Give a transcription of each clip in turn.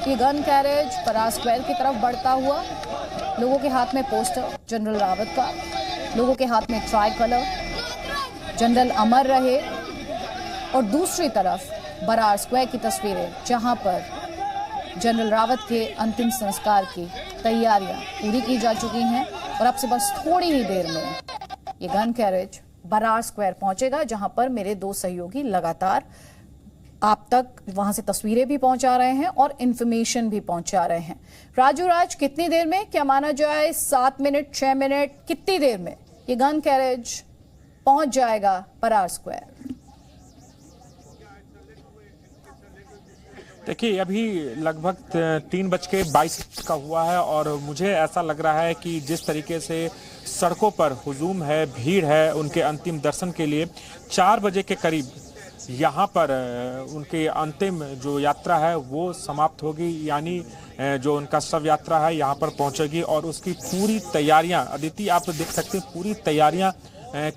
ये gun carriage पराग square की तरफ बढ़ता हुआ, लोगों के हाथ में पोस्टर जनरल रावत का, लोगों के हाथ में ट्राई कलर, जनरल अमर रहे, और दूसरी तरफ पराग स्क्वायर की तस्वीरें जहां पर जनरल रावत के अंतिम संस्कार की तैयारियां पूरी की जा चुकी हैं और अब से बस थोड़ी ही देर में ये गन कैरेज पराग स्क्वायर पहुंचेगा, जहां पर मेरे दो सहयोगी लगातार आप तक वहां से तस्वीरें भी पहुंचा रहे हैं और इंफॉर्मेशन भी पहुंचा रहे हैं। राजू राज, कितनी देर में, क्या माना जाए 7 मिनट 6 मिनट, कितनी देर में ये गन कैरेज पहुंच जाएगा पराग स्क्वायर? देखिए, अभी लगभग 3:22 का हुआ है और मुझे ऐसा लग रहा है कि जिस तरीके से सड़कों पर हुजूम है, भीड़ है उनके अंतिम दर्शन के लिए, 4 बजे के करीब यहाँ पर उनकी अंतिम जो यात्रा है वो समाप्त होगी, यानी जो उनका शव यात्रा है यहाँ पर पहुँचेगी और उसकी पूरी तैयारियाँ, अदिति आप देख सकते हैं, पूरी तैयारियाँ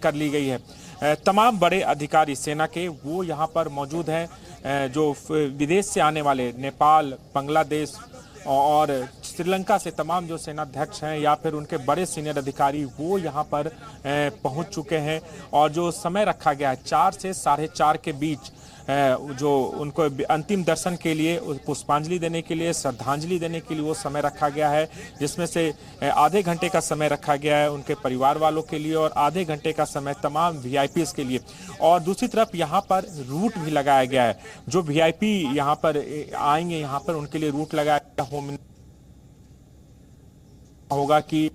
कर ली गई है। तमाम बड़े अधिकारी सेना के वो यहाँ पर मौजूद हैं, जो विदेश से आने वाले नेपाल, बांग्लादेश और श्रीलंका से तमाम जो सेनाध्यक्ष हैं या फिर उनके बड़े सीनियर अधिकारी वो यहाँ पर पहुँच चुके हैं। और जो समय रखा गया है 4 से 4:30 के बीच, जो उनको अंतिम दर्शन के लिए, पुष्पांजलि देने के लिए, श्रद्धांजलि देने के लिए वो समय रखा गया है, जिसमें से आधे घंटे का समय रखा गया है उनके परिवार वालों के लिए और आधे घंटे का समय तमाम वीआईपीज़ के लिए। और दूसरी तरफ यहाँ पर रूट भी लगाया गया है, जो वीआईपी यहाँ पर आएंगे यहाँ पर उनके लिए रूट लगाया होगा कि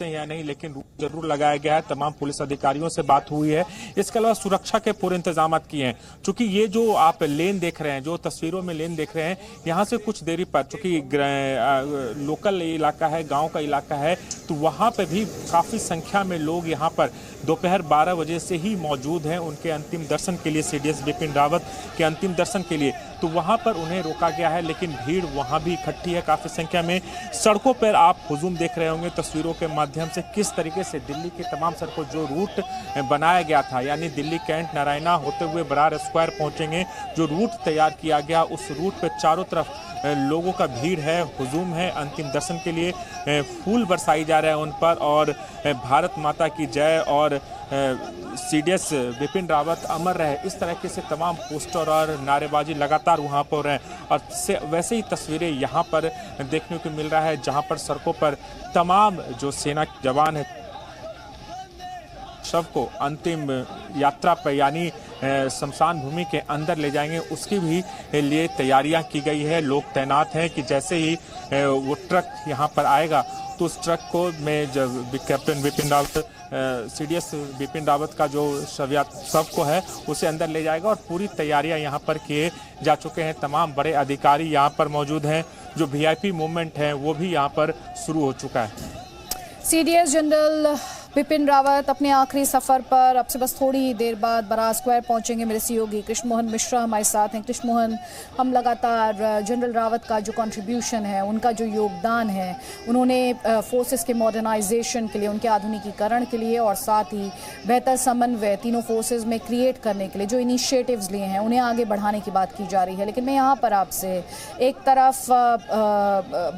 या नहीं, लेकिन रूट जरूर लगाया गया है। तमाम पुलिस अधिकारियों से बात हुई है। इसके अलावा सुरक्षा के पूरे इंतजाम किए हैं, चूंकि ये जो आप लेन देख रहे हैं, जो तस्वीरों में लेन देख रहे हैं, यहाँ से कुछ देरी पर, चूंकि लोकल इलाका है, गांव का इलाका है, तो वहां पे भी काफी संख्या में लोग यहाँ पर दोपहर 12 बजे से ही मौजूद हैं उनके अंतिम दर्शन के लिए, सीडीएस बिपिन रावत के अंतिम दर्शन के लिए। तो वहां पर उन्हें रोका गया है, लेकिन भीड़ वहां भी इकट्ठी है काफी संख्या में। सड़कों पर आप हुजूम देख रहे होंगे तस्वीरों के माध्यम से, किस तरीके से दिल्ली की तमाम सड़कों, जो रूट बनाया गया था, यानी दिल्ली कैंट नारायणा होते हुए पराग स्क्वायर पहुंचेंगे, जो रूट तैयार किया गया, उस रूट पे चारों तरफ लोगों का भीड़ है, हुजूम है अंतिम दर्शन के लिए। फूल बरसाई जा रहे हैं उन पर और भारत माता की जय और सीडीएस बिपिन रावत अमर रहे, इस तरीके से तमाम पोस्टर और नारेबाजी लगातार वहां पर हैं। और वैसे ही तस्वीरें यहां पर देखने को मिल रहा है, जहां पर सड़कों पर तमाम जो सेना के जवान है शव को अंतिम यात्रा पर, यानी शमशान भूमि के अंदर ले जाएंगे, उसकी भी लिए तैयारियां की गई है। लोग तैनात हैं कि जैसे ही वो ट्रक यहां पर आएगा तो उस ट्रक को में जब कैप्टन बिपिन रावत, सीडीएस बिपिन रावत का जो शव को है उसे अंदर ले जाएगा। और पूरी तैयारियां यहां पर किए जा चुके हैं। तमाम बड़े अधिकारी यहां पर मौजूद हैं, जो वीआईपी मूवमेंट है वो भी यहां पर शुरू हो चुका है। सीडीएस जनरल बिपिन रावत अपने आखिरी सफर पर अब से बस थोड़ी ही देर बाद पराग स्क्वायर पहुंचेंगे। मेरे सहयोगी कृष्ण मोहन मिश्रा हमारे साथ हैं। कृष्ण मोहन, हम लगातार जनरल रावत का जो कंट्रीब्यूशन है, उनका जो योगदान है, उन्होंने फोर्सेस के मॉडर्नाइजेशन के लिए, उनके आधुनिकीकरण के लिए और साथ ही बेहतर समन्वय तीनों फोर्सेस में क्रिएट करने के लिए जो इनिशिएटिव्स लिए हैं उन्हें आगे बढ़ाने की बात की जा रही है। लेकिन मैं यहाँ पर आपसे एक तरफ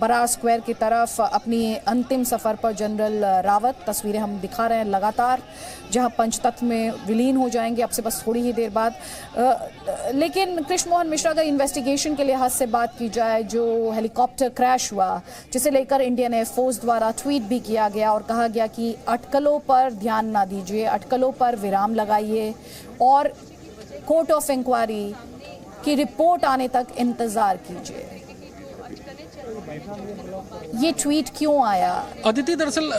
पराग स्क्वायर की तरफ अपनी अंतिम सफर पर जनरल रावत, तस्वीरें हम दिखा रहे हैं लगातार, जहां पंचतत्व में विलीन हो जाएंगे अब से बस थोड़ी ही देर बाद। लेकिन कृष्ण मोहन मिश्रा का इन्वेस्टिगेशन के लिहाज से बात की जाए, जो हेलीकॉप्टर क्रैश हुआ जिसे लेकर इंडियन एयरफोर्स द्वारा ट्वीट भी किया गया और कहा गया कि अटकलों पर ध्यान ना दीजिए, अटकलों पर विराम लगाइए और कोर्ट ऑफ इंक्वायरी की रिपोर्ट आने तक इंतजार कीजिए। ये ट्वीट क्यों आया अदिति? दरअसल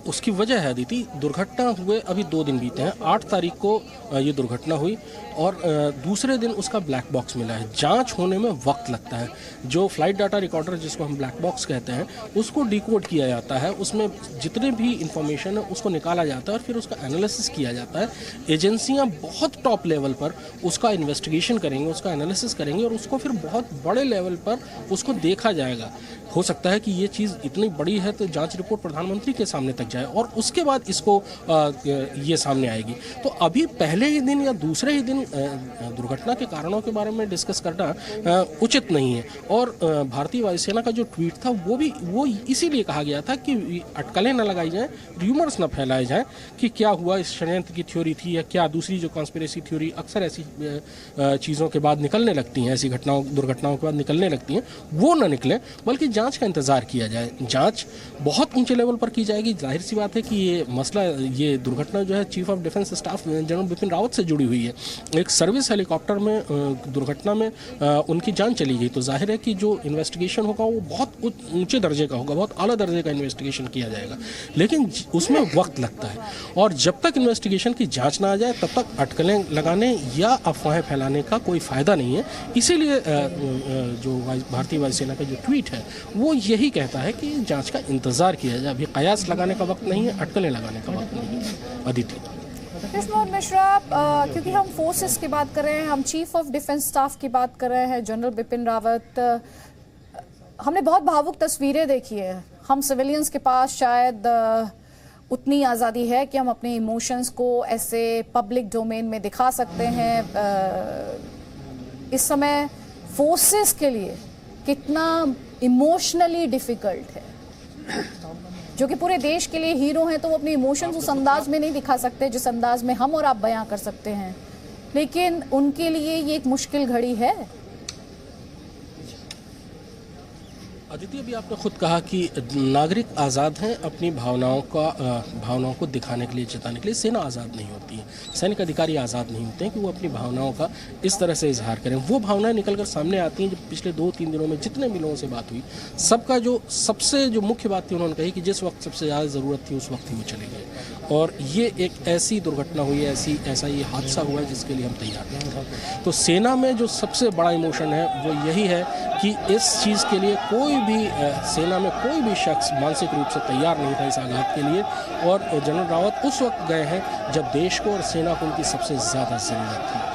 उसकी वजह है अदिति, दुर्घटना हुए अभी 2 दिन बीते हैं। 8 तारीख को ये दुर्घटना हुई और दूसरे दिन उसका ब्लैक बॉक्स मिला है। जांच होने में वक्त लगता है। जो फ्लाइट डाटा रिकॉर्डर, जिसको हम ब्लैक बॉक्स कहते हैं, उसको डिकोड किया जाता है, उसमें जितने भी इंफॉर्मेशन है उसको निकाला जाता है और फिर उसका एनालिसिस किया जाता है। एजेंसियां बहुत टॉप लेवल पर उसका इन्वेस्टिगेशन करेंगे, उसका एनालिसिस करेंगे और उसको फिर बहुत बड़े लेवल पर उसको देखा जाएगा। हो सकता है कि ये चीज़ इतनी बड़ी है तो जांच रिपोर्ट प्रधानमंत्री के सामने तक जाए और उसके बाद इसको ये सामने आएगी। तो अभी पहले ही दिन या दूसरे ही दिन दुर्घटना के कारणों के बारे में डिस्कस करना उचित नहीं है। और भारतीय वायुसेना का जो ट्वीट था वो इसीलिए कहा गया था कि अटकलें न लगाई जाएं, र्यूमर्स न फैलाए जाएं कि क्या हुआ, इस षड्यंत्र की थ्योरी थी या क्या दूसरी जो कॉन्स्पिरेसी थ्योरी अक्सर ऐसी चीज़ों के बाद निकलने लगती हैं, ऐसी दुर्घटनाओं के बाद निकलने लगती हैं, वो न निकले, बल्कि जांच का इंतजार किया जाए। जांच बहुत ऊंचे लेवल पर की जाएगी। जाहिर सी बात है कि ये दुर्घटना जो है chief of defence staff general Bipin Rawat से जुड़ी हुई है। एक सर्विस हेलीकॉप्टर में दुर्घटना में उनकी जान चली गई, तो जाहिर है कि जो इन्वेस्टिगेशन होगा वो बहुत ऊंचे दर्जे का होगा, बहुत आला दर्जे का इन्वेस्टिगेशन किया जाएगा, लेकिन उसमें वक्त लगता है। और जब तक इन्वेस्टिगेशन की जांच ना आ जाए तब तक अटकलें लगाने या अफवाहें फैलाने का कोई फायदा नहीं है। इसीलिए जो भारतीय वायुसेना का जो ट्वीट है वो यही कहता है कि जांच का इंतजार किया जाए। अभी कयास लगाने का वक्त नहीं है, अटकलें लगाने का वक्त नहीं है। अदिति। कृष्णमोहन मिश्रा, क्योंकि हम फोर्सेस की बात कर रहे हैं, हम चीफ ऑफ डिफेंस स्टाफ की बात कर रहे हैं, जनरल बिपिन रावत, हमने बहुत भावुक तस्वीरें देखी है। हम सिविलियंस के पास शायद उतनी आज़ादी है कि हम अपने इमोशंस को ऐसे पब्लिक डोमेन में दिखा सकते हैं। इस समय फोर्सेस के लिए कितना इमोशनली डिफिकल्ट है, जो कि पूरे देश के लिए हीरो हैं, तो वो अपने इमोशंस उस अंदाज में नहीं दिखा सकते जिस अंदाज में हम और आप बयां कर सकते हैं, लेकिन उनके लिए ये एक मुश्किल घड़ी है। अदिति, अभी आपने खुद कहा कि नागरिक आज़ाद हैं अपनी भावनाओं को दिखाने के लिए, जताने के लिए। सेना आज़ाद नहीं होती है, सैनिक अधिकारी आज़ाद नहीं होते हैं कि वो अपनी भावनाओं का इस तरह से इजहार करें। वो भावनाएं निकलकर सामने आती हैं। जब पिछले 2-3 दिनों में जितने भी लोगों से बात हुई, सबका जो सबसे मुख्य बात थी, उन्होंने कही कि जिस वक्त सबसे ज़्यादा ज़रूरत थी उस वक्त ही वो चले गए। और ये एक ऐसी दुर्घटना हुई है, ऐसा ये हादसा हुआ है जिसके लिए हम तैयार नहीं थे। तो सेना में जो सबसे बड़ा इमोशन है वो यही है कि इस चीज़ के लिए सेना में कोई भी शख्स मानसिक रूप से तैयार नहीं था इस आघात के लिए। और जनरल रावत उस वक्त गए हैं जब देश को और सेना को उनकी सबसे ज़्यादा ज़रूरत थी।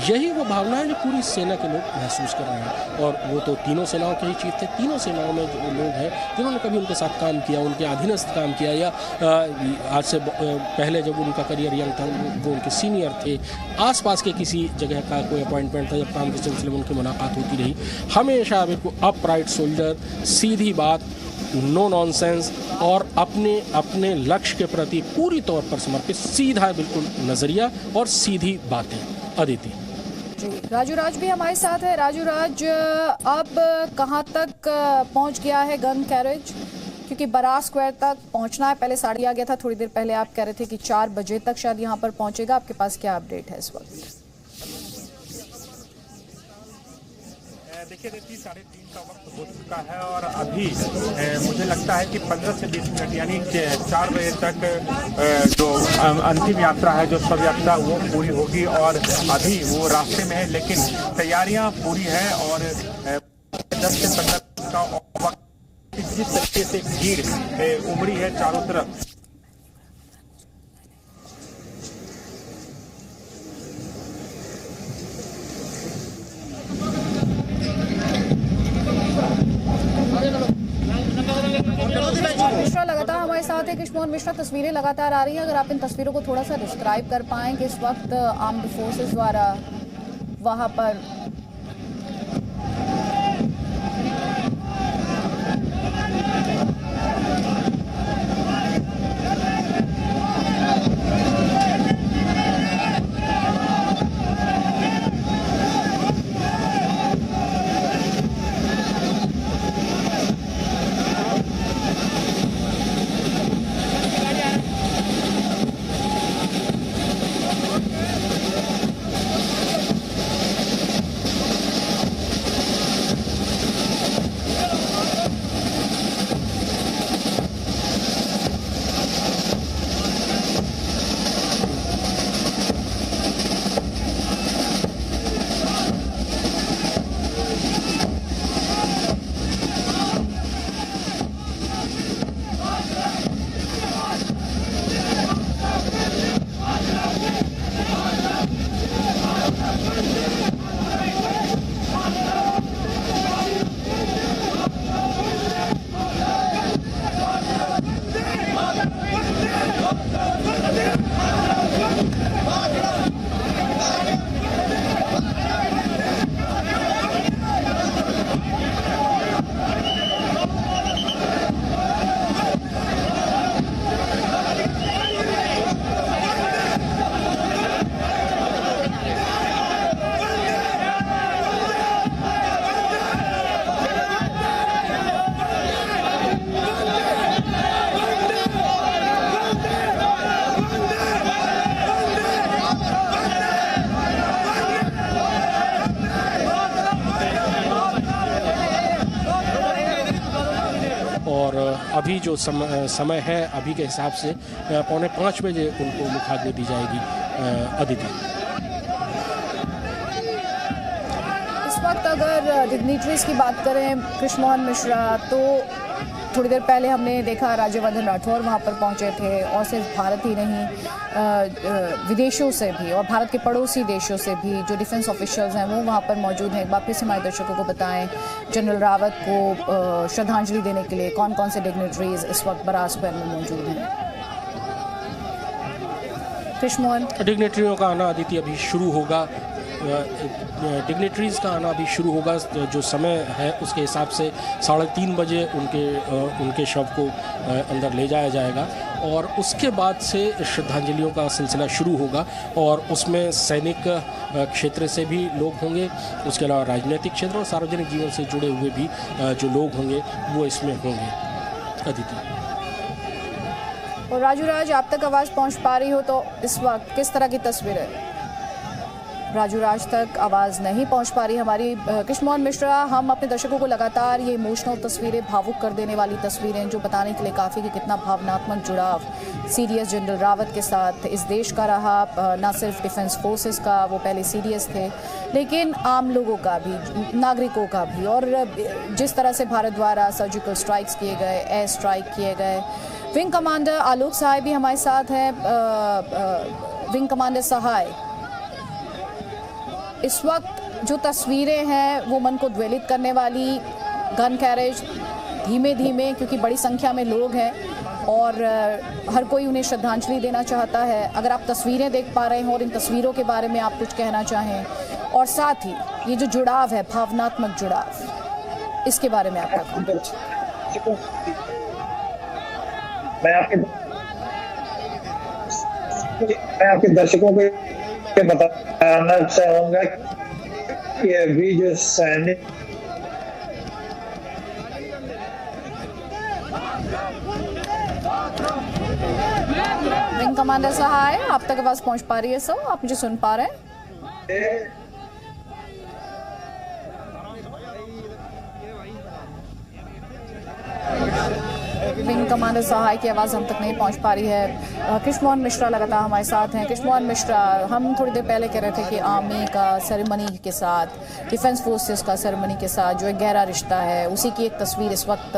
यही वो भावना है जो पूरी सेना के लोग महसूस कर रहे हैं। और वो तो तीनों सेनाओं के ही चीफ थे। तीनों सेनाओं में जो लोग हैं जिन्होंने कभी उनके साथ काम किया, उनके अधीनस्थ काम किया, या आज से पहले जब उनका करियर यंग था वो उनके सीनियर थे, आसपास के किसी जगह का कोई अपॉइंटमेंट था, जब काम के सिलसिले में उनकी मुलाकात होती रही, हमेशा बिल्कुल अपराइट सोल्जर, सीधी बात, नो नॉनसेंस, और अपने लक्ष्य के प्रति पूरी तौर पर समर्पित, सीधा बिल्कुल नज़रिया और सीधी बातें। अदिति। राजू राज भी हमारे साथ है। राजू राज, अब कहां तक पहुंच गया है गन कैरेज? क्योंकि बराज स्क्वायर तक पहुंचना है, पहले 8:30 आ गया था, थोड़ी देर पहले आप कह रहे थे कि 4 बजे तक शायद यहां पर पहुंचेगा। आपके पास क्या अपडेट है इस वक्त? देखिए 3:30 का वक्त हो चुका है और अभी मुझे लगता है कि 15 से 20 मिनट यानी 4 बजे तक जो अंतिम यात्रा है, जो शव यात्रा, वो पूरी होगी। और अभी वो रास्ते में है, लेकिन तैयारियां पूरी हैं। और 10 से 15 का वक्त जिस तरीके से भीड़ उमड़ी है चारों तरफ, मिश्रा लगातार हमारे साथ है। कृष्णमोहन मिश्रा, तस्वीरें लगातार आ रही हैं, अगर आप इन तस्वीरों को थोड़ा सा डिस्क्राइब कर पाएं कि इस वक्त आर्म्ड फोर्सेस द्वारा वहां पर और अभी जो समय है अभी के हिसाब से 4:45 बजे उनको मुखाग्नि दी जाएगी। अदिति, इस वक्त अगर डिग्निटरीज की बात करें कृष्ण मोहन मिश्रा, तो थोड़ी देर पहले हमने देखा राज्यवर्धन राठौर वहाँ पर पहुँचे थे और सिर्फ भारत ही नहीं विदेशों से भी और भारत के पड़ोसी देशों से भी जो डिफेंस ऑफिशियल्स हैं वो वहाँ पर मौजूद हैं। एक बार फिर से हमारे दर्शकों को बताएं जनरल रावत को श्रद्धांजलि देने के लिए कौन कौन से डिग्निटरीज इस वक्त बराज स्क्वायर में मौजूद हैं। कृष्ण मोहन, डिग्नेटरियों का आना अदिति अभी शुरू होगा। डिग्नेटरीज का आना अभी शुरू होगा। जो समय है उसके हिसाब से 3:30 बजे उनके शव को अंदर ले जाया जाएगा और उसके बाद से श्रद्धांजलियों का सिलसिला शुरू होगा और उसमें सैनिक क्षेत्र से भी लोग होंगे, उसके अलावा राजनीतिक क्षेत्र और सार्वजनिक जीवन से जुड़े हुए भी जो लोग होंगे वो इसमें होंगे। अदिति और राजू, आप तक आवाज़ पहुंच पा रही हो तो इस वक्त किस तरह की तस्वीरें? राजू तक आवाज़ नहीं पहुंच पा रही हमारी। कृष्ण मोहन मिश्रा, हम अपने दर्शकों को लगातार ये इमोशनल तस्वीरें, भावुक कर देने वाली तस्वीरें जो बताने के लिए काफ़ी कि कितना भावनात्मक जुड़ाव सीडीएस जनरल रावत के साथ इस देश का रहा, ना सिर्फ डिफेंस फोर्सेस का, वो पहले सीडीएस थे, लेकिन आम लोगों का भी, नागरिकों का भी, और जिस तरह से भारत द्वारा सर्जिकल स्ट्राइक्स किए गए, एयर स्ट्राइक किए गए। विंग कमांडर आलोक सहाय भी हमारे साथ हैं। विंग कमांडर सहाय, इस वक्त जो तस्वीरें हैं वो मन को द्वेलित करने वाली, गन कैरेज धीमे धीमे, क्योंकि बड़ी संख्या में लोग हैं और हर कोई उन्हें श्रद्धांजलि देना चाहता है। अगर आप तस्वीरें देख पा रहे हैं और इन तस्वीरों के बारे में आप कुछ कहना चाहें, और साथ ही ये जो जुड़ाव है, भावनात्मक जुड़ाव, इसके बारे में आपका मैं आपके दर्शकों को बताना चाहूंगा कि अभी जो सैनिक विंग कमांडर सहाय, आप तक आवाज पहुंच पा रही है सर? आप मुझे सुन पा रहे हैं? विंग कमांडर सहाय की आवाज़ हम तक नहीं पहुंच पा रही है। कृष्ण मोहन मिश्रा लगातार हमारे साथ हैं। कृष्ण मोहन मिश्रा, हम थोड़ी देर पहले कह रहे थे कि आर्मी का सेरेमनी के साथ, डिफेंस फोर्सेस का सेरेमनी के साथ जो एक गहरा रिश्ता है, उसी की एक तस्वीर इस वक्त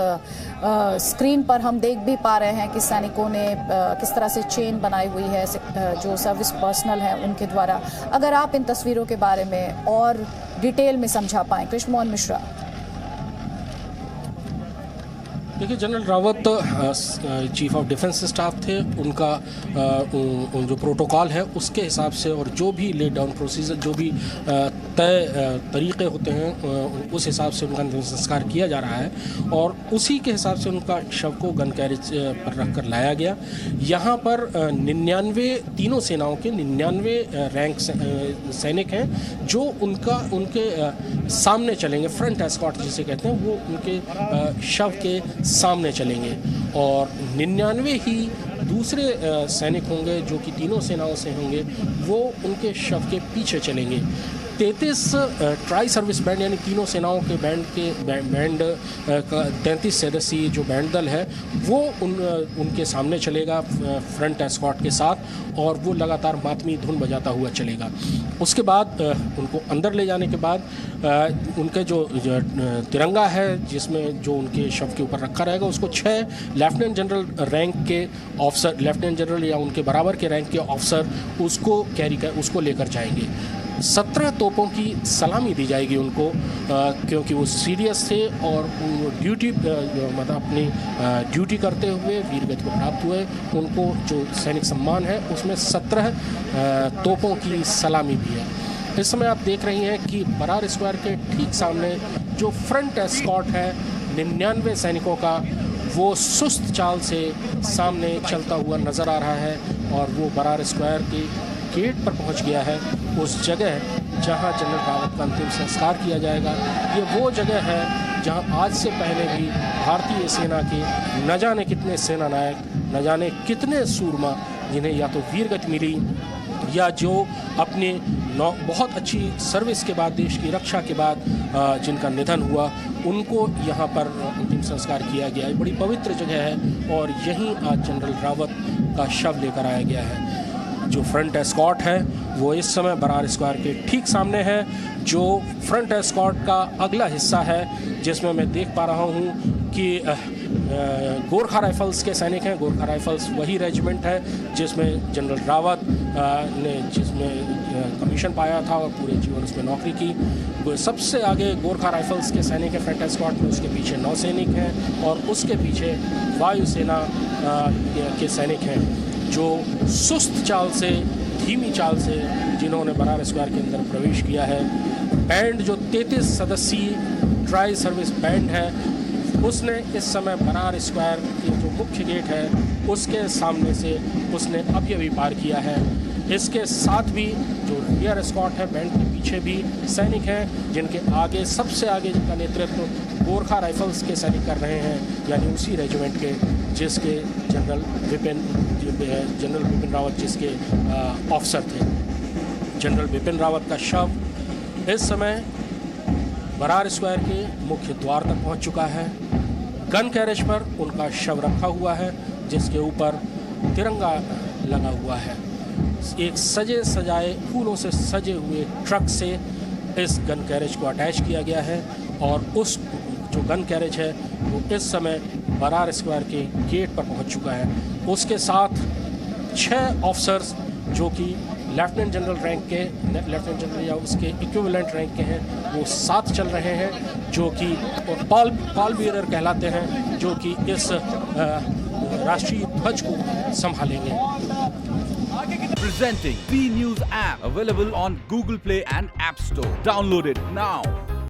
स्क्रीन पर हम देख भी पा रहे हैं कि सैनिकों ने किस तरह से चेन बनाई हुई है जो सर्विस पर्सनल हैं उनके द्वारा। अगर आप इन तस्वीरों के बारे में और डिटेल में समझा पाएँ कृष्ण मोहन मिश्रा। देखिए, general Rawat chief of defence staff थे, उनका जो प्रोटोकॉल है उसके हिसाब से और जो भी लेड डाउन प्रोसीजर, जो भी तय तरीक़े होते हैं उस हिसाब से उनका अंतिम संस्कार किया जा रहा है और उसी के हिसाब से उनका शव को गन कैरेज पर रख कर लाया गया। यहाँ पर 99 तीनों सेनाओं के 99 रैंक सैनिक हैं जो उनके सामने चलेंगे, फ्रंट एस्कॉर्ट जिसे कहते हैं, वो उनके शव के सामने चलेंगे और 99 ही दूसरे सैनिक होंगे जो कि तीनों सेनाओं से होंगे, वो उनके शव के पीछे चलेंगे। 33 ट्राई सर्विस बैंड यानी तीनों सेनाओं के बैंड का 33 सदस्यीय जो बैंड दल है वो उनके सामने चलेगा फ्रंट एस्कॉर्ट के साथ और वो लगातार मातमी धुन बजाता हुआ चलेगा। उसके बाद उनको अंदर ले जाने के बाद उनके जो तिरंगा है जिसमें जो उनके शव के ऊपर रखा रहेगा उसको 6 लेफ्टिनेंट जनरल रैंक के ऑफिसर, लेफ्टिनेंट जनरल या उनके बराबर के रैंक के ऑफिसर उसको लेकर जाएंगे। 17 तोपों की सलामी दी जाएगी उनको क्योंकि वो सीरियस थे और ड्यूटी मतलब अपनी ड्यूटी करते हुए वीरगति को प्राप्त हुए। उनको जो सैनिक सम्मान है उसमें 17 तोपों की सलामी भी है। इस समय आप देख रही हैं कि बरार स्क्वायर के ठीक सामने जो फ्रंट एस्कॉर्ट है 99 सैनिकों का, वो सुस्त चाल से सामने चलता हुआ नज़र आ रहा है और वो बरार स्क्वायर के गेट पर पहुंच गया है, उस जगह जहां जनरल रावत का अंतिम संस्कार किया जाएगा। ये वो जगह है जहां आज से पहले भी भारतीय सेना के न जाने कितने सेनानायक, न जाने कितने सूरमा, जिन्हें या तो वीरगति मिली या जो अपने बहुत अच्छी सर्विस के बाद, देश की रक्षा के बाद जिनका निधन हुआ, उनको यहाँ पर अंतिम संस्कार किया गया है। बड़ी पवित्र जगह है और यहीं आज जनरल रावत का शव लेकर आया गया है। जो फ्रंट एस्कॉर्ट है वो इस समय बरार स्क्वायर के ठीक सामने है। जो फ्रंट एस्कॉर्ट का अगला हिस्सा है, जिसमें मैं देख पा रहा हूँ कि गोरखा राइफल्स के सैनिक हैं। गोरखा राइफल्स वही रेजिमेंट है जिसमें जनरल रावत ने कमीशन पाया था और पूरे जीवन उसमें नौकरी की। सबसे आगे गोरखा राइफल्स के सैनिक हैं फ्रंट एस्कॉर्ट में, उसके पीछे नौसैनिक हैं और उसके पीछे वायुसेना के सैनिक हैं, जो सुस्त चाल से, धीमी चाल से जिन्होंने बरार स्क्वायर के अंदर प्रवेश किया है। बैंड जो 33 सदस्यीय ट्राई सर्विस बैंड है, उसने इस समय बरार स्क्वायर के जो मुख्य गेट है उसके सामने से उसने अभी पार किया है। इसके साथ भी जो रियर एस्कॉर्ट है, बैंड के पीछे भी सैनिक हैं, जिनके आगे, सबसे आगे जिनका नेतृत्व गोरखा राइफल्स के सैनिक कर रहे हैं, यानी उसी रेजिमेंट के जिसके जनरल बिपिन रावत जिसके ऑफिसर थे। जनरल बिपिन रावत का शव इस समय बरार स्क्वायर के मुख्य द्वार तक पहुंच चुका है। गन कैरेज पर उनका शव रखा हुआ है, जिसके ऊपर तिरंगा लगा हुआ है। एक सजे सजाए, फूलों से सजे हुए ट्रक से इस गन कैरेज को अटैच किया गया है और उस जो गन कैरेज है वो इस समय बरार स्क्वायर के गेट पर पहुंच चुका है। उसके साथ 6 ऑफिसर्स जो कि लेफ्टिनेंट जनरल रैंक के, लेफ्टिनेंट जनरल या उसके इक्विवेलेंट रैंक के हैं, वो साथ चल रहे हैं, जो कि पॉल बियरर कहलाते हैं, जो कि इस राष्ट्रीय ध्वज को संभालेंगे। Presenting B News app, available on Google Play and App Store. Download it now.